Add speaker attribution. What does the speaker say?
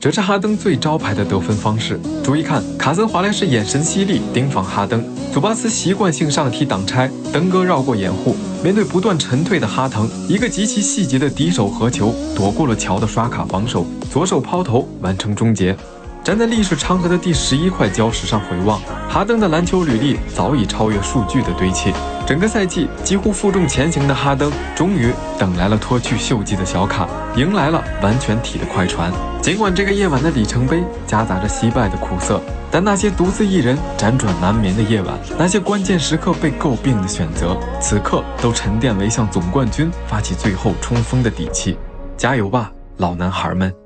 Speaker 1: 这是哈登最招牌的得分方式。注意看，卡森·华莱士眼神犀利，盯防哈登；祖巴茨习惯性上踢挡拆，登哥绕过掩护。面对不断沉退的哈腾，一个极其细节的敌手合球，躲过了乔的刷卡防守，左手抛投完成终结。站在历史长河的第11块礁石上回望，哈登的篮球履历早已超越数据的堆砌。整个赛季几乎负重前行的哈登，终于等来了脱去锈迹的小卡，迎来了完全体的快船。尽管这个夜晚的里程碑夹杂着惜败的苦涩，但那些独自一人辗转难眠的夜晚，那些关键时刻被诟病的选择，此刻都沉淀为向总冠军发起最后冲锋的底气。加油吧，老男孩们！